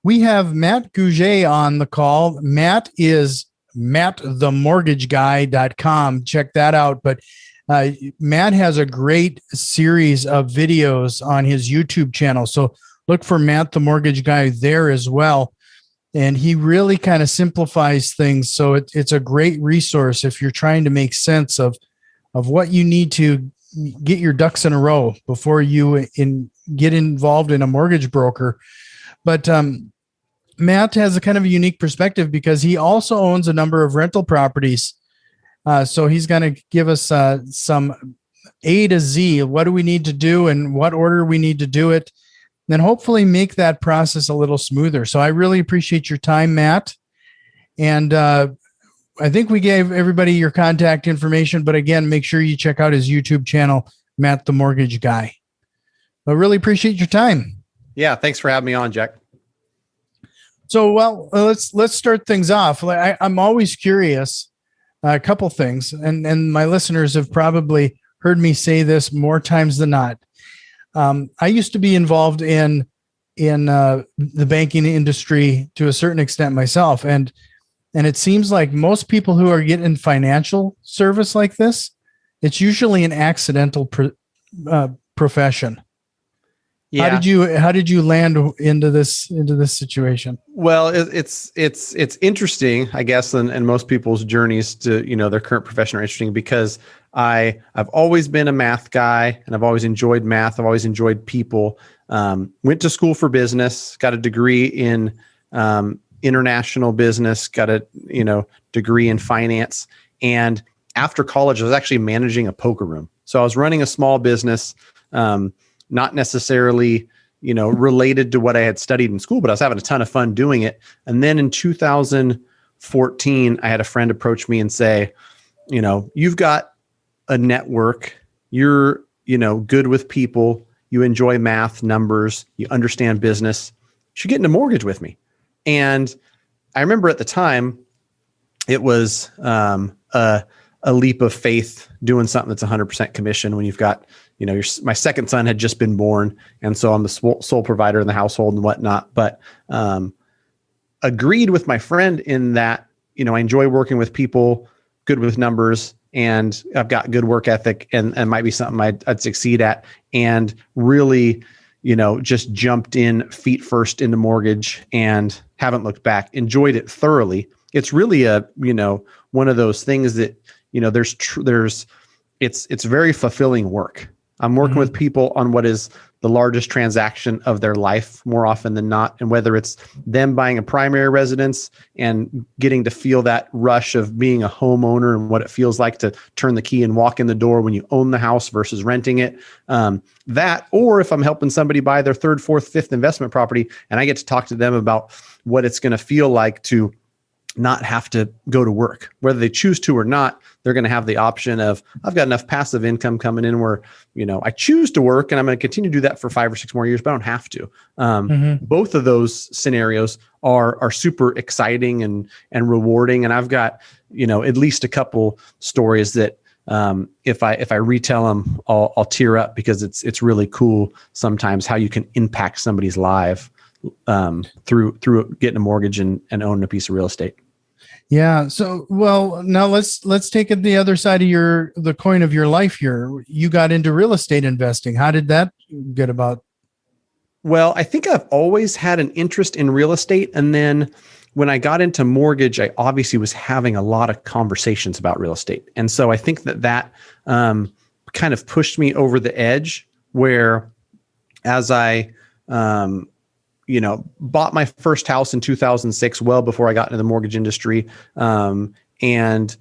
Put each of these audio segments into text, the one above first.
We have Matt Gougé on the call. Matt is mattthemortgageguy.com. Check that out. But Matt has a great series of videos on his YouTube channel. So look for Matt the Mortgage Guy there as well. And he really kind of simplifies things. So it's a great resource if you're trying to make sense of what you need to get your ducks in a row before you get involved in a mortgage broker. But Matt has a kind of a unique perspective because he also owns a number of rental properties. So he's going to give us some A to Z. What do we need to do and what order we need to do it? Then hopefully make that process a little smoother. So I really appreciate your time, Matt. And I think we gave everybody your contact information, but again, make sure you check out his YouTube channel, Matt the Mortgage Guy. I really appreciate your time. Yeah, thanks for having me on, Jack. So, well, let's start things off. I'm always curious, a couple things, and my listeners have probably heard me say this more times than not. I used to be involved in the banking industry to a certain extent myself, and it seems like most people who are getting financial service like this, it's usually an accidental profession. Yeah. How did you land into this situation? Well, it's interesting, I guess, and most people's journeys to their current profession are interesting because I've always been a math guy and I've always enjoyed math. I've always enjoyed people. Went to school for business, got a degree in international business, got a degree in finance, and after college, I was actually managing a poker room. So I was running a small business. Not necessarily, related to what I had studied in school, but I was having a ton of fun doing it. And then in 2014, I had a friend approach me and say, you've got a network, you're, good with people, you enjoy math, numbers, you understand business, you should get into mortgage with me. And I remember at the time, it was a leap of faith doing something that's 100% commission when you've got, my second son had just been born. And so I'm the sole provider in the household and whatnot, but agreed with my friend in that, I enjoy working with people, good with numbers, and I've got good work ethic and might be something I'd succeed at. And really, just jumped in feet first into mortgage and haven't looked back, enjoyed it thoroughly. It's really one of those things that, it's very fulfilling work. I'm working with people on what is the largest transaction of their life more often than not. And whether it's them buying a primary residence and getting to feel that rush of being a homeowner and what it feels like to turn the key and walk in the door when you own the house versus renting it, or if I'm helping somebody buy their third, fourth, fifth investment property and I get to talk to them about what it's going to feel like to not have to go to work, whether they choose to or not. They're going to have the option of, I've got enough passive income coming in where, I choose to work and I'm going to continue to do that for 5 or 6 more years, but I don't have to. Both of those scenarios are super exciting and rewarding. And I've got, at least a couple stories that, if I retell them, I'll tear up because it's really cool sometimes how you can impact somebody's life, through getting a mortgage and owning a piece of real estate. Yeah. So, well, now let's take it the other side of the coin of your life here. You got into real estate investing. How did that get about? Well, I think I've always had an interest in real estate. And then when I got into mortgage, I obviously was having a lot of conversations about real estate. And so I think that kind of pushed me over the edge where as I, bought my first house in 2006, well before I got into the mortgage industry, and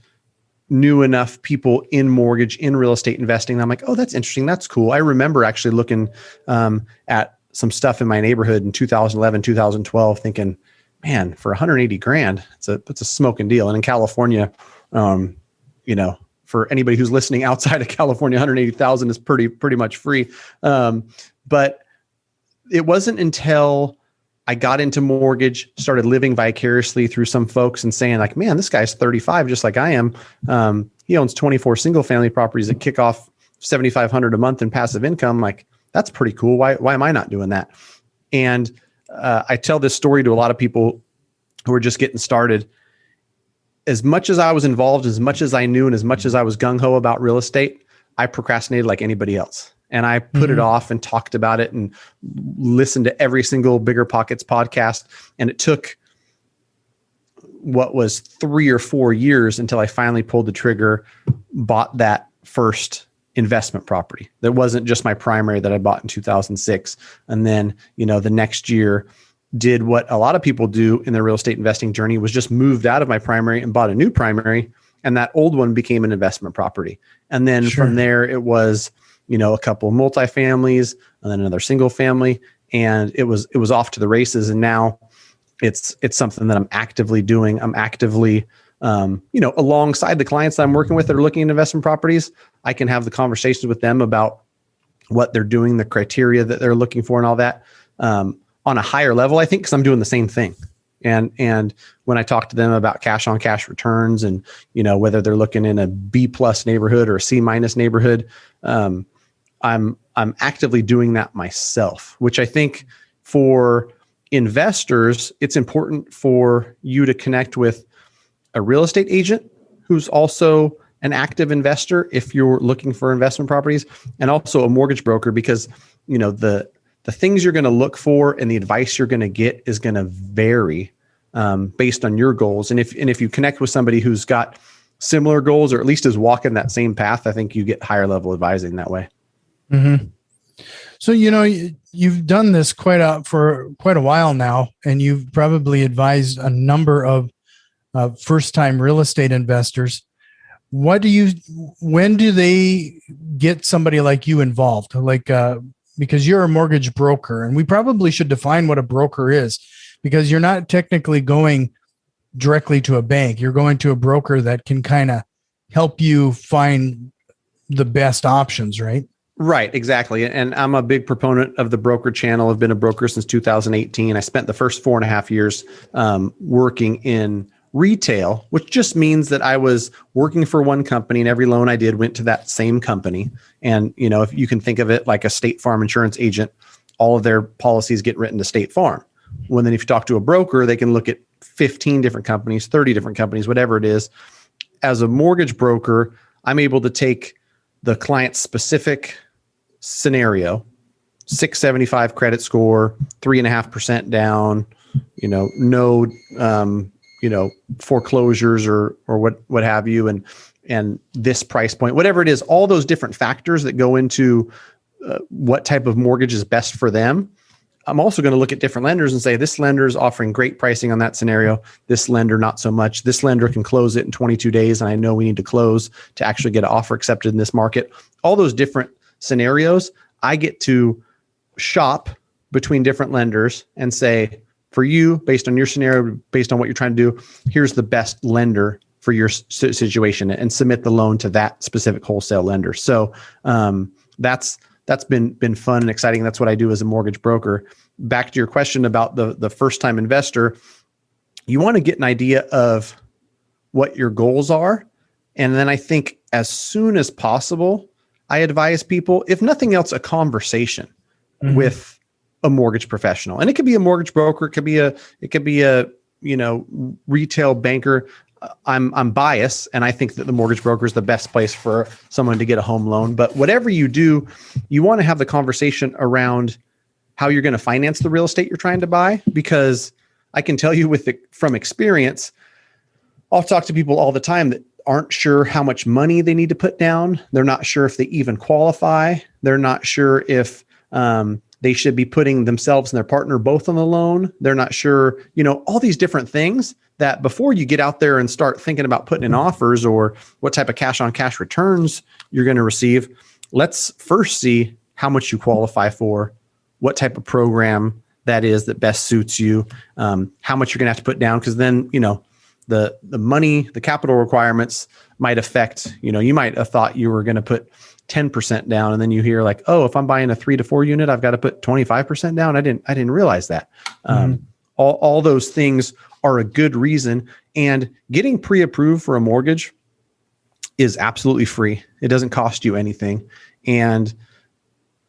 knew enough people in mortgage, in real estate investing. I'm like, oh, that's interesting. That's cool. I remember actually looking at some stuff in my neighborhood in 2011, 2012, thinking, man, for 180 grand, it's a smoking deal. And in California, for anybody who's listening outside of California, 180,000 is pretty much free. But it wasn't until I got into mortgage, started living vicariously through some folks and saying like, man, this guy's 35, just like I am. He owns 24 single family properties that kick off $7,500 a month in passive income. Like, that's pretty cool. Why am I not doing that? And I tell this story to a lot of people who are just getting started. As much as I was involved, as much as I knew, and as much as I was gung-ho about real estate, I procrastinated like anybody else. And I put it off and talked about it and listened to every single Bigger Pockets podcast. And it took what was 3 or 4 years until I finally pulled the trigger, bought that first investment property. That wasn't just my primary that I bought in 2006. And then, the next year did what a lot of people do in their real estate investing journey, was just moved out of my primary and bought a new primary. And that old one became an investment property. And then from there, it was, a couple of multifamilies and then another single family. And it was off to the races. And now it's something that I'm actively doing. I'm actively, alongside the clients that I'm working with that are looking at investment properties, I can have the conversations with them about what they're doing, the criteria that they're looking for and all that. On a higher level, I think, because I'm doing the same thing. And when I talk to them about cash on cash returns and, whether they're looking in a B+ neighborhood or a C- neighborhood, I'm actively doing that myself, which I think for investors, it's important for you to connect with a real estate agent who's also an active investor if you're looking for investment properties, and also a mortgage broker, because, the things you're going to look for and the advice you're going to get is going to vary based on your goals. And if you connect with somebody who's got similar goals, or at least is walking that same path, I think you get higher level advising that way. Mm-hmm. So, you've done this for quite a while now, and you've probably advised a number of first-time real estate investors. When do they get somebody like you involved? Because you're a mortgage broker, and we probably should define what a broker is, because you're not technically going directly to a bank. You're going to a broker that can kind of help you find the best options, right? Right, exactly. And I'm a big proponent of the broker channel. I've been a broker since 2018. I spent the first 4.5 years working in retail, which just means that I was working for one company, and every loan I did went to that same company. And, if you can think of it like a State Farm insurance agent, all of their policies get written to State Farm. Then if you talk to a broker, they can look at 15 different companies, 30 different companies, whatever it is. As a mortgage broker, I'm able to take the client's specific scenario, 675 credit score, 3.5% down, no, foreclosures or what have you, and this price point, whatever it is, all those different factors that go into what type of mortgage is best for them. I'm also going to look at different lenders and say, this lender is offering great pricing on that scenario. This lender, not so much. This lender can close it in 22 days. And I know we need to close to actually get an offer accepted in this market. All those different scenarios, I get to shop between different lenders and say, for you, based on your scenario, based on what you're trying to do, here's the best lender for your situation, and submit the loan to that specific wholesale lender. So that's been fun and exciting. That's what I do as a mortgage broker. Back to your question about the first time investor, you want to get an idea of what your goals are. And then I think as soon as possible, I advise people, if nothing else, a conversation with a mortgage professional. And it could be a mortgage broker. It could be a retail banker. I'm biased, and I think that the mortgage broker is the best place for someone to get a home loan. But whatever you do, you want to have the conversation around how you're going to finance the real estate you're trying to buy. Because I can tell you from experience, I'll talk to people all the time that aren't sure how much money they need to put down. They're not sure if they even qualify. They're not sure if they should be putting themselves and their partner both on the loan. They're not sure, all these different things that before you get out there and start thinking about putting in offers or what type of cash on cash returns you're going to receive, let's first see how much you qualify for, what type of program that is that best suits you, how much you're going to have to put down. Because then, the money, the capital requirements might affect, you might have thought you were going to put 10% down. And then you hear like, oh, if I'm buying a 3 to 4 unit, I've got to put 25% down. I didn't realize that. All those things are a good reason. And getting pre-approved for a mortgage is absolutely free. It doesn't cost you anything. And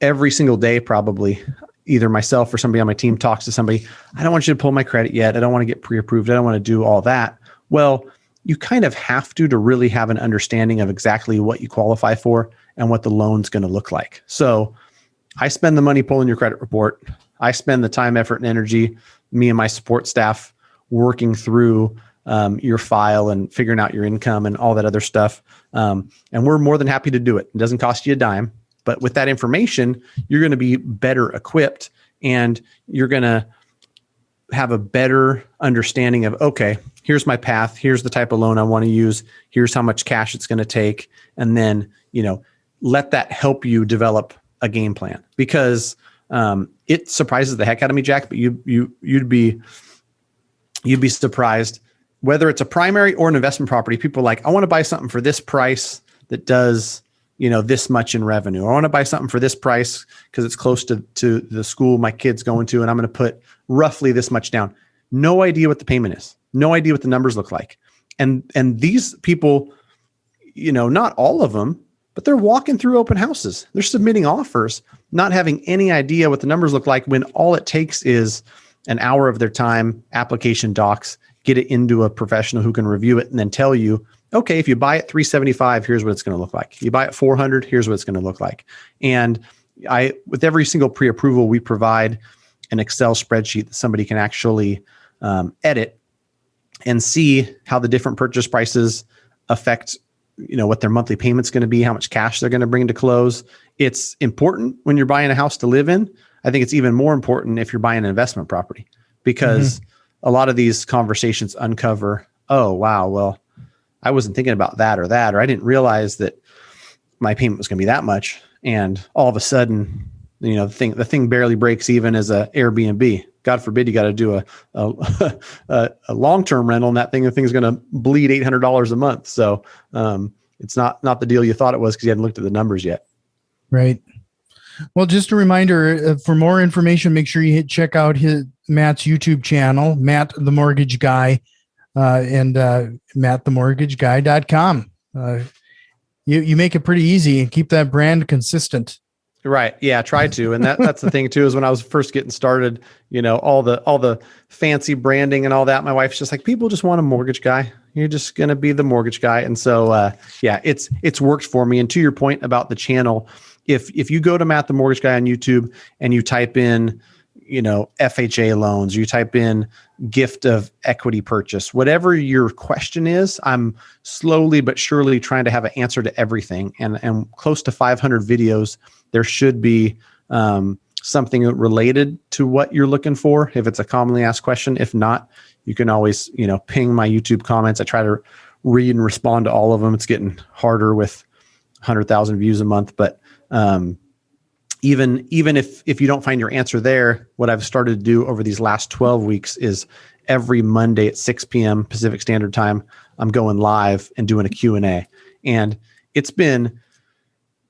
every single day, probably, either myself or somebody on my team talks to somebody, I don't want you to pull my credit yet. I don't want to get pre-approved. I don't want to do all that. Well, you kind of have to really have an understanding of exactly what you qualify for and what the loan's going to look like. So I spend the money pulling your credit report. I spend the time, effort, and energy, me and my support staff, working through your file and figuring out your income and all that other stuff. And we're more than happy to do it. It doesn't cost you a dime. But with that information, you're going to be better equipped, and you're going to have a better understanding of, okay, here's my path. Here's the type of loan I want to use. Here's how much cash it's going to take. And then, let that help you develop a game plan, because it surprises the heck out of me, Jack, but you'd be surprised whether it's a primary or an investment property. People are like, I want to buy something for this price that does, this much in revenue. I want to buy something for this price because it's close to the school my kid's going to, and I'm going to put roughly this much down. No idea what the payment is. No idea what the numbers look like. And these people, not all of them, but they're walking through open houses. They're submitting offers, not having any idea what the numbers look like, when all it takes is an hour of their time, application docs, get it into a professional who can review it and then tell you, okay, if you buy it $375, here's what it's going to look like. You buy it $400, here's what it's going to look like. And with every single pre-approval, we provide an Excel spreadsheet that somebody can actually edit and see how the different purchase prices affect, what their monthly payment's going to be, how much cash they're going to bring to close. It's important when you're buying a house to live in. I think it's even more important if you're buying an investment property, because a lot of these conversations uncover, oh, wow, well, I wasn't thinking about that, or I didn't realize that my payment was going to be that much. And all of a sudden, the thing barely breaks even as a Airbnb. God forbid you got to do a long-term rental, and the thing's going to bleed $800 a month. So it's not the deal you thought it was, because you hadn't looked at the numbers yet. Right. Well, just a reminder, for more information, make sure you check out Matt's YouTube channel, Matt the Mortgage Guy, and mattthemortgageguy.com. You make it pretty easy and keep that brand consistent. Right. Yeah. Try to. And that's the thing too, is when I was first getting started, all the fancy branding and all that, my wife's just like, people just want a mortgage guy. You're just going to be the mortgage guy. And so, it's worked for me. And to your point about the channel, if you go to Matt the Mortgage Guy on YouTube and you type in, FHA loans, you type in gift of equity purchase, whatever your question is, I'm slowly but surely trying to have an answer to everything. And close to 500 videos, there should be something related to what you're looking for, if it's a commonly asked question. If not, you can always, ping my YouTube comments. I try to read and respond to all of them. It's getting harder with 100,000 views a month, but even if you don't find your answer there, what I've started to do over these last 12 weeks is every Monday at 6 p.m. Pacific Standard Time, I'm going live and doing a Q&A. And it's been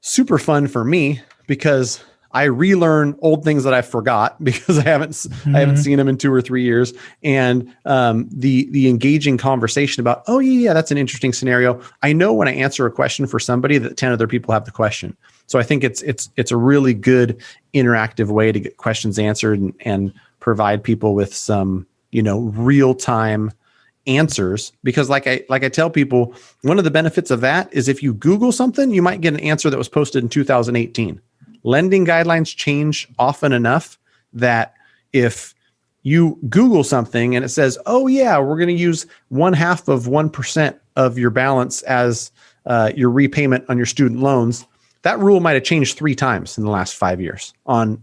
super fun for me, because I relearn old things that I forgot because I haven't seen them in 2 or 3 years. And the engaging conversation about, oh yeah, that's an interesting scenario. I know when I answer a question for somebody that 10 other people have the question. So I think it's a really good interactive way to get questions answered and provide people with some, real-time answers. Because like I tell people, one of the benefits of that is if you Google something, you might get an answer that was posted in 2018. Lending guidelines change often enough that if you Google something and it says, oh yeah, we're going to use 0.5% of your balance as your repayment on your student loans, that rule might have changed 3 times in the last 5 years on,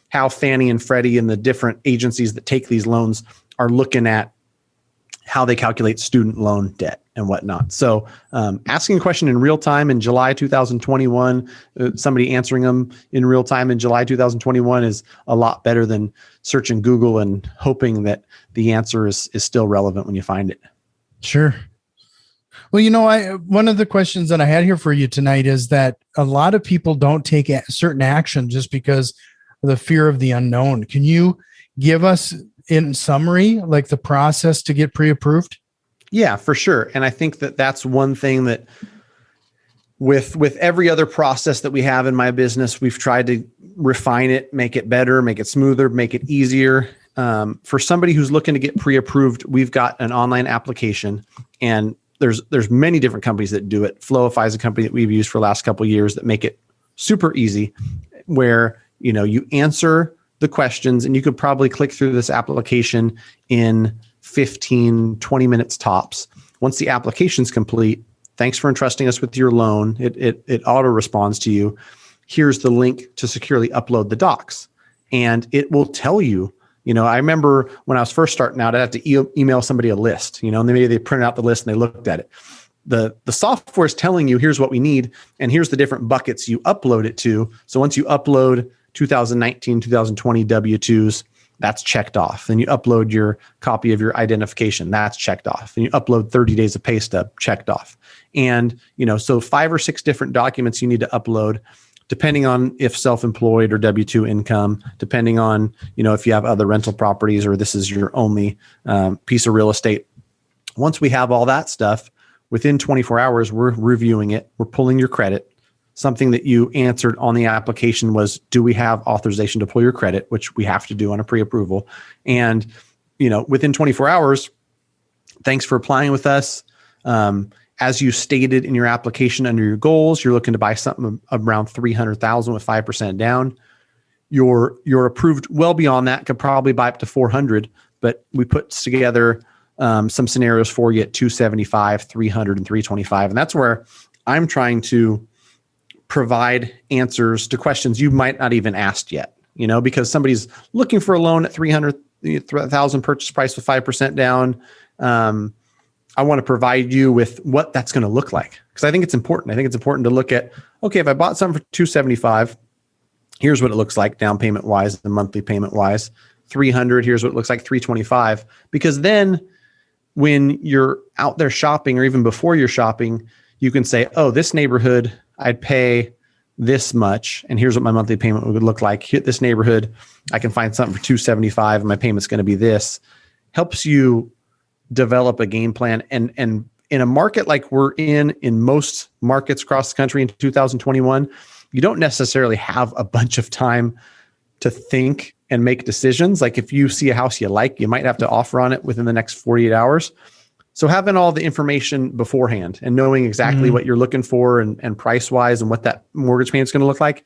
how Fannie and Freddie and the different agencies that take these loans are looking at how they calculate student loan debt and whatnot. So asking a question in real time in July 2021, somebody answering them in real time in July 2021 is a lot better than searching Google and hoping that the answer is still relevant when you find it. Sure. Well, one of the questions that I had here for you tonight is that a lot of people don't take certain action just because of the fear of the unknown. Can you give us, in summary, like the process to get pre-approved? Yeah, for sure. And I think that that's one thing that with every other process that we have in my business, we've tried to refine it, make it better, make it smoother, make it easier. For somebody who's looking to get pre-approved, we've got an online application, and there's many different companies that do it. Flowify is a company that we've used for the last couple of years that make it super easy, where you answer the questions, and you could probably click through this application in 15, 20 minutes tops. Once the application's complete, thanks for entrusting us with your loan. It auto responds to you. Here's the link to securely upload the docs. And it will tell you, I remember when I was first starting out, I had to email somebody a list, and maybe they printed out the list and they looked at it. The software is telling you, here's what we need, and here's the different buckets you upload it to. So once you upload 2019, 2020 W-2s, that's checked off. Then you upload your copy of your identification, that's checked off. And you upload 30 days of pay stub, checked off. And, so 5 or 6 different documents you need to upload, depending on if self-employed or W-2 income, depending on, if you have other rental properties or this is your only piece of real estate. Once we have all that stuff, within 24 hours, we're reviewing it. We're pulling your credit. Something that you answered on the application was, do we have authorization to pull your credit, which we have to do on a pre-approval. And, within 24 hours, thanks for applying with us. As you stated in your application under your goals, you're looking to buy something around $300,000 with 5% down. You're approved well beyond that, could probably buy up to 400, but we put together some scenarios for you at 275, 300, and 325. And that's where I'm trying to provide answers to questions you might not even asked yet, because somebody's looking for a loan at 300,000 purchase price with 5% down. I want to provide you with what that's going to look like, because I think it's important. I think it's important to look at, okay, if I bought something for 275, here's what it looks like down payment wise and monthly payment wise. 300, here's what it looks like 325. Because then when you're out there shopping, or even before you're shopping, you can say, oh, this neighborhood, I'd pay this much, and here's what my monthly payment would look like. Hit this neighborhood, I can find something for 275, and my payment's going to be this. Helps you develop a game plan. And in a market like we're in most markets across the country in 2021, you don't necessarily have a bunch of time to think and make decisions. Like if you see a house you like, you might have to offer on it within the next 48 hours. So having all the information beforehand and knowing exactly what you're looking for and price-wise and what that mortgage payment is going to look like,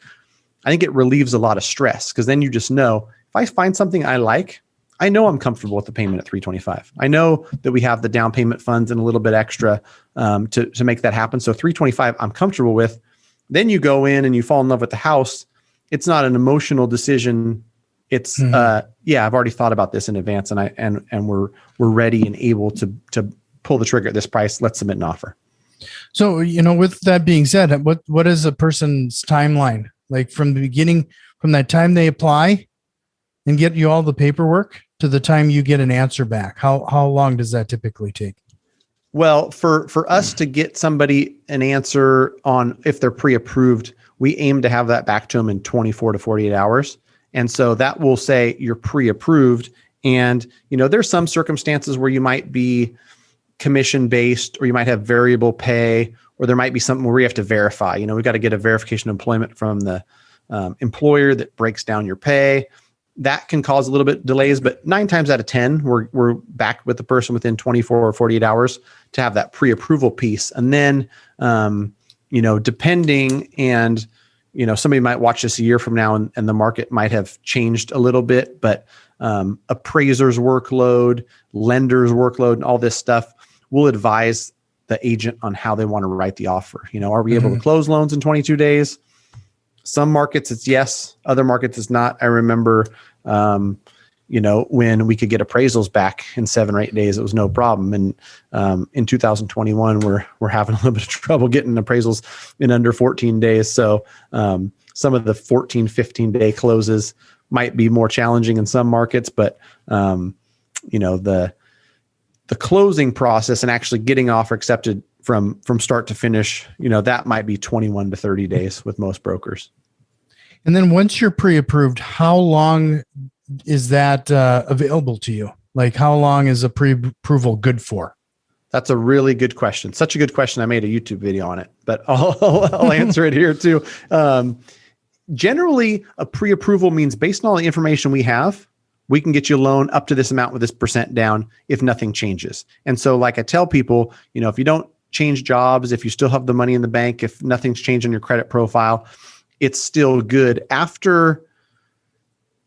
I think it relieves a lot of stress, because then you just know, if I find something I like, I know I'm comfortable with the payment at 325. I know that we have the down payment funds and a little bit extra to make that happen. So 325, I'm comfortable with. Then you go in and you fall in love with the house. It's not an emotional decision. It's I've already thought about this in advance, and we're ready and able to pull the trigger at this price. Let's submit an offer. So, with that being said, what is a person's timeline? Like from the beginning, from that time they apply and get you all the paperwork to the time you get an answer back? How long does that typically take? Well, for us to get somebody an answer on if they're pre-approved, we aim to have that back to them in 24 to 48 hours. And so that will say you're pre-approved. And, there's some circumstances where you might be commission-based, or you might have variable pay, or there might be something where we have to verify. We've got to get a verification of employment from the employer that breaks down your pay. That can cause a little bit delays, but 9 times out of 10, we're back with the person within 24 or 48 hours to have that pre-approval piece. And then, depending, and, somebody might watch this a year from now and the market might have changed a little bit, but appraisers' workload, lenders' workload, and all this stuff, we'll advise the agent on how they want to write the offer. Are we able to close loans in 22 days? Some markets it's yes, other markets it's not. I remember, when we could get appraisals back in 7 or 8 days, it was no problem. And in 2021, we're having a little bit of trouble getting appraisals in under 14 days. So some of the 14, 15-day closes might be more challenging in some markets, but the closing process and actually getting offer accepted from start to finish, that might be 21 to 30 days with most brokers. And then once you're pre-approved, how long is that available to you? Like how long is a pre-approval good for? That's a really good question. Such a good question. I made a YouTube video on it, but I'll answer it here too. Generally, a pre-approval means based on all the information we have, we can get you a loan up to this amount with this percent down if nothing changes. And so like I tell people, if you don't change jobs, if you still have the money in the bank, if nothing's changed on your credit profile, it's still good. After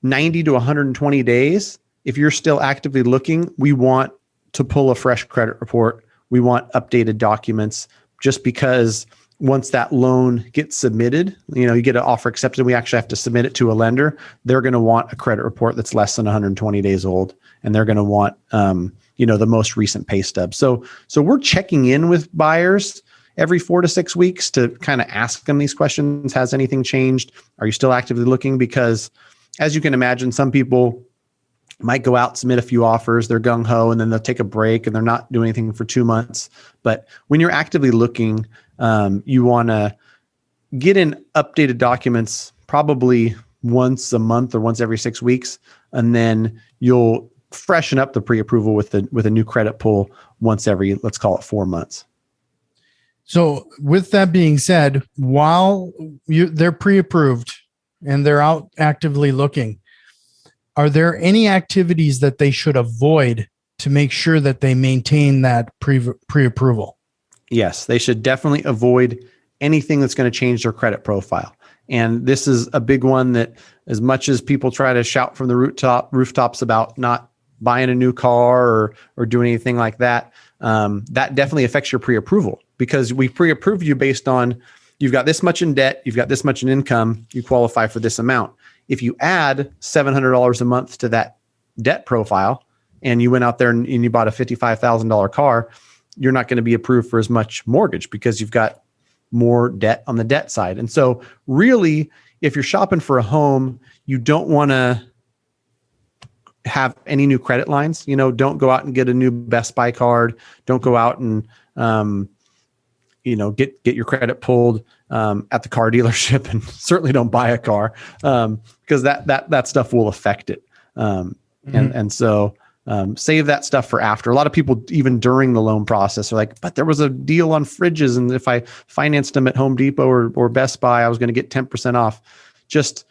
90 to 120 days, if you're still actively looking, we want to pull a fresh credit report. We want updated documents, just because once that loan gets submitted, you get an offer accepted, we actually have to submit it to a lender. They're going to want a credit report that's less than 120 days old, and they're going to want, the most recent pay stub. So we're checking in with buyers every 4 to 6 weeks to kind of ask them these questions. Has anything changed? Are you still actively looking? Because as you can imagine, some people might go out, submit a few offers, they're gung-ho, and then they'll take a break and they're not doing anything for 2 months. But when you're actively looking, you want to get in updated documents probably once a month or once every 6 weeks, and then you'll freshen up the pre-approval with a new credit pull once every, let's call it 4 months. So with that being said, while they're pre-approved and they're out actively looking, are there any activities that they should avoid to make sure that they maintain that pre-approval? Yes, they should definitely avoid anything that's going to change their credit profile. And this is a big one that, as much as people try to shout from the rooftops about not buying a new car or doing anything like that, that definitely affects your pre-approval, because we pre-approved you based on you've got this much in debt, you've got this much in income, you qualify for this amount. If you add $700 a month to that debt profile and you went out there and you bought a $55,000 car, you're not going to be approved for as much mortgage because you've got more debt on the debt side. And so really, if you're shopping for a home, you don't want to have any new credit lines. Don't go out and get a new Best Buy card. Don't go out and, get your credit pulled at the car dealership, and certainly don't buy a car because that stuff will affect it. And so save that stuff for after. A lot of people, even during the loan process, are like, but there was a deal on fridges, and if I financed them at Home Depot or Best Buy, I was going to get 10% off. Just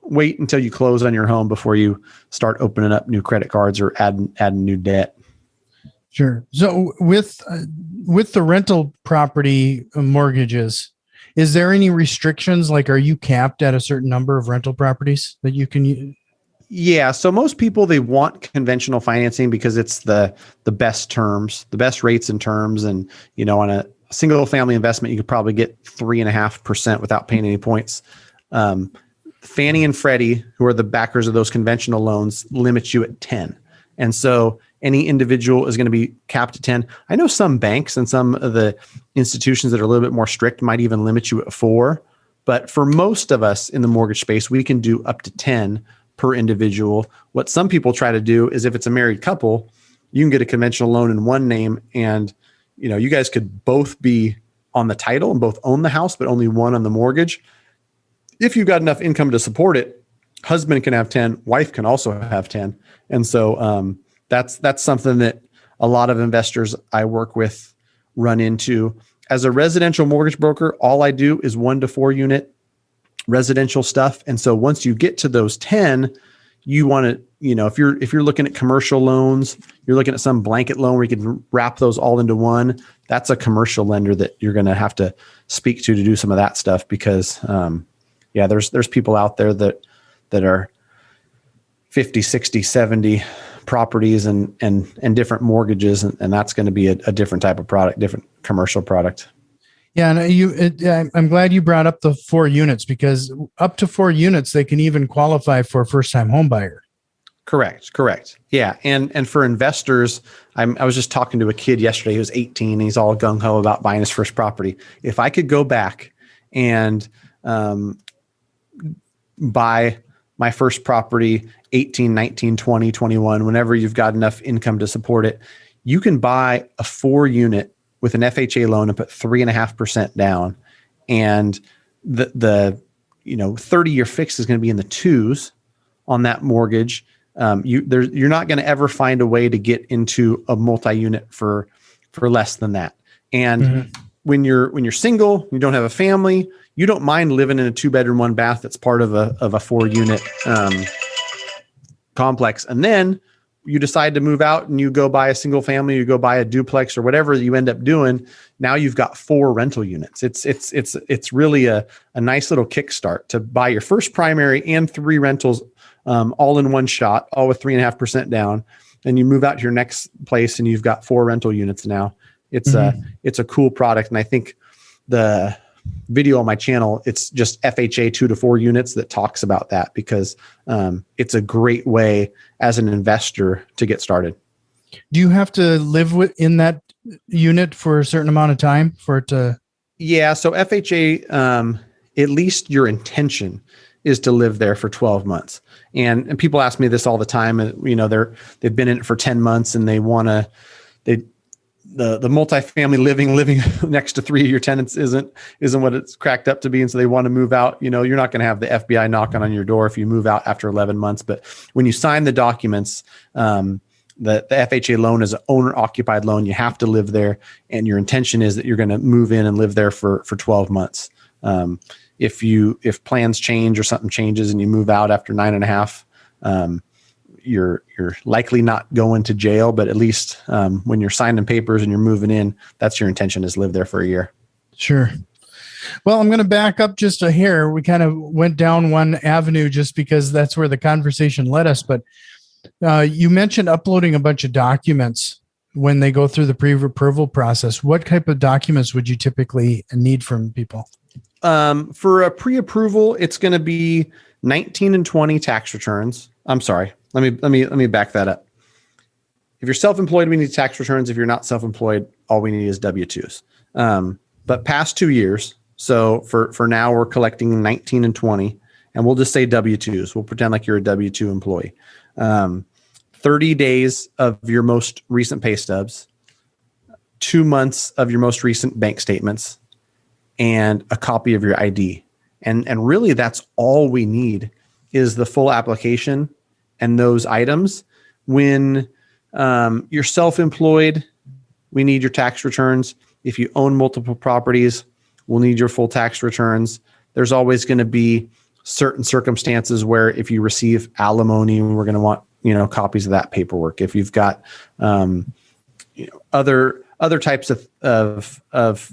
wait until you close on your home before you start opening up new credit cards or adding new debt. Sure. So with the rental property mortgages, is there any restrictions? Like, are you capped at a certain number of rental properties that you can use? Yeah. So most people, they want conventional financing because it's the best terms, the best rates and terms. And, on a single family investment, you could probably get 3.5% without paying any points. Fannie and Freddie, who are the backers of those conventional loans, limit you at 10. And so any individual is going to be capped at 10. I know some banks and some of the institutions that are a little bit more strict might even limit you at 4. But for most of us in the mortgage space, we can do up to 10 per individual. What some people try to do is, if it's a married couple, you can get a conventional loan in one name, and you guys could both be on the title and both own the house, but only one on the mortgage. If you've got enough income to support it, husband can have 10, wife can also have 10. And so that's something that a lot of investors I work with run into. As a residential mortgage broker, all I do is 1 to 4 unit residential stuff. And so once you get to those 10, you want to, if you're looking at commercial loans, you're looking at some blanket loan where you can wrap those all into one. That's a commercial lender that you're going to have to speak to do some of that stuff, because there's people out there that are 50, 60, 70 properties and different mortgages. And that's going to be a different type of product, different commercial product. Yeah. And I'm glad you brought up the 4 units, because up to 4 units, they can even qualify for a first-time home buyer. Correct. Yeah. And for investors, I was just talking to a kid yesterday who was 18 and he's all gung-ho about buying his first property. If I could go back and buy my first property 18, 19, 20, 21, whenever you've got enough income to support it, you can buy a 4 unit with an FHA loan and put 3.5% down. And the 30-year fix is going to be in the 2s on that mortgage. You're not going to ever find a way to get into a multi-unit for for less than that. And Mhm. when you're single, you don't have a family, you don't mind living in a 2-bedroom, 1-bath that's part of a 4-unit complex. And then you decide to move out and you go buy a single family, you go buy a duplex or whatever you end up doing. Now you've got 4 rental units. It's really a nice little kickstart to buy your first primary and 3 rentals all in one shot, all with 3.5% down. And you move out to your next place and you've got 4 rental units now. It's a cool product. And I think the video on my channel, it's just FHA 2 to 4 units that talks about that, because it's a great way as an investor to get started. Do you have to live in that unit for a certain amount of time for it to? Yeah. So FHA, at least your intention is to live there for 12 months. And people ask me this all the time, and they've been in it for 10 months and they want to, the multifamily living next to 3 of your tenants isn't what it's cracked up to be. And so they want to move out. You're not going to have the FBI knocking on your door if you move out after 11 months. But when you sign the documents, the FHA loan is an owner occupied loan. You have to live there. And your intention is that you're going to move in and live there for 12 months. If plans change or something changes and you move out after 9.5, you're likely not going to jail, but at least when you're signing papers and you're moving in, that's your intention, is live there for a year. Sure. Well, I'm going to back up just a hair. We kind of went down one avenue just because that's where the conversation led us. But you mentioned uploading a bunch of documents when they go through the pre-approval process. What type of documents would you typically need from people? For a pre-approval, it's going to be 19 and 20 tax returns. I'm sorry. Let me back that up. If you're self-employed, we need tax returns. If you're not self-employed, all we need is W-2s. But past 2 years. So for now, we're collecting 19 and 20, and we'll just say W-2s. We'll pretend like you're a W-2 employee. 30 days of your most recent pay stubs, 2 months of your most recent bank statements, and a copy of your ID. And really, that's all we need, is the full application and those items. When you're self-employed, we need your tax returns. If you own multiple properties, we'll need your full tax returns. There's always going to be certain circumstances where if you receive alimony, we're going to want copies of that paperwork. If you've got other types of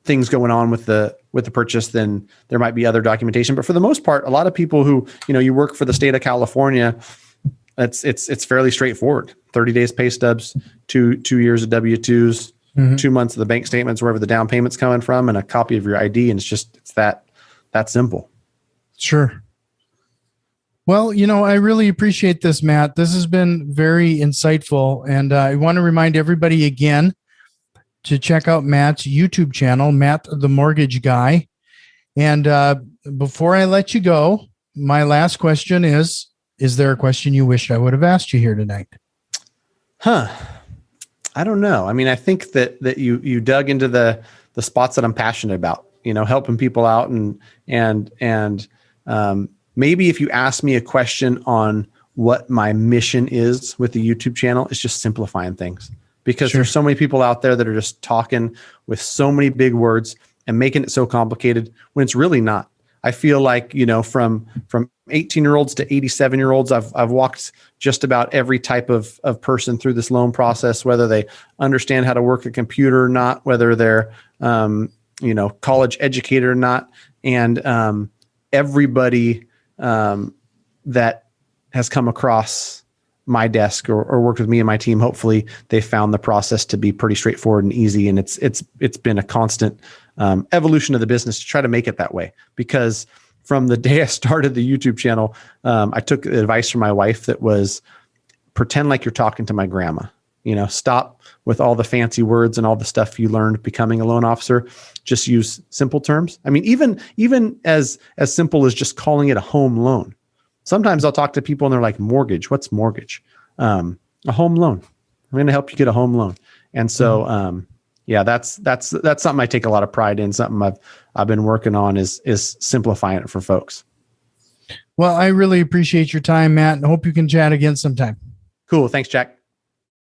things going on with the purchase, then there might be other documentation. But for the most part, a lot of people who, you work for the state of California, it's fairly straightforward. 30 days pay stubs, two years of W-2s, 2 months of the bank statements, wherever the down payment's coming from, and a copy of your ID. And it's that simple. Sure. Well, I really appreciate this, Matt. This has been very insightful. And I want to remind everybody again to check out Matt's YouTube channel, Matt the Mortgage Guy. And before I let you go, my last question is there a question you wished I would have asked you here tonight? I don't know. I mean, I think that you dug into the spots that I'm passionate about, helping people out, and maybe if you ask me a question on what my mission is with the YouTube channel, it's just simplifying things. Because there's so many people out there that are just talking with so many big words and making it so complicated when it's really not. I feel like, from 18-year-olds to 87-year-olds, I've walked just about every type of person through this loan process, whether they understand how to work a computer or not, whether they're, college educated or not. And everybody that has come across my desk or worked with me and my team, hopefully they found the process to be pretty straightforward and easy. And it's been a constant evolution of the business to try to make it that way. Because from the day I started the YouTube channel, I took advice from my wife that was, pretend like you're talking to my grandma. Stop with all the fancy words and all the stuff you learned becoming a loan officer. Just use simple terms. I mean, even as simple as just calling it a home loan. Sometimes I'll talk to people and they're like, mortgage, what's mortgage? A home loan. I'm going to help you get a home loan. And so, that's something I take a lot of pride in. Something I've been working on is simplifying it for folks. Well, I really appreciate your time, Matt, and hope you can chat again sometime. Cool. Thanks, Jack.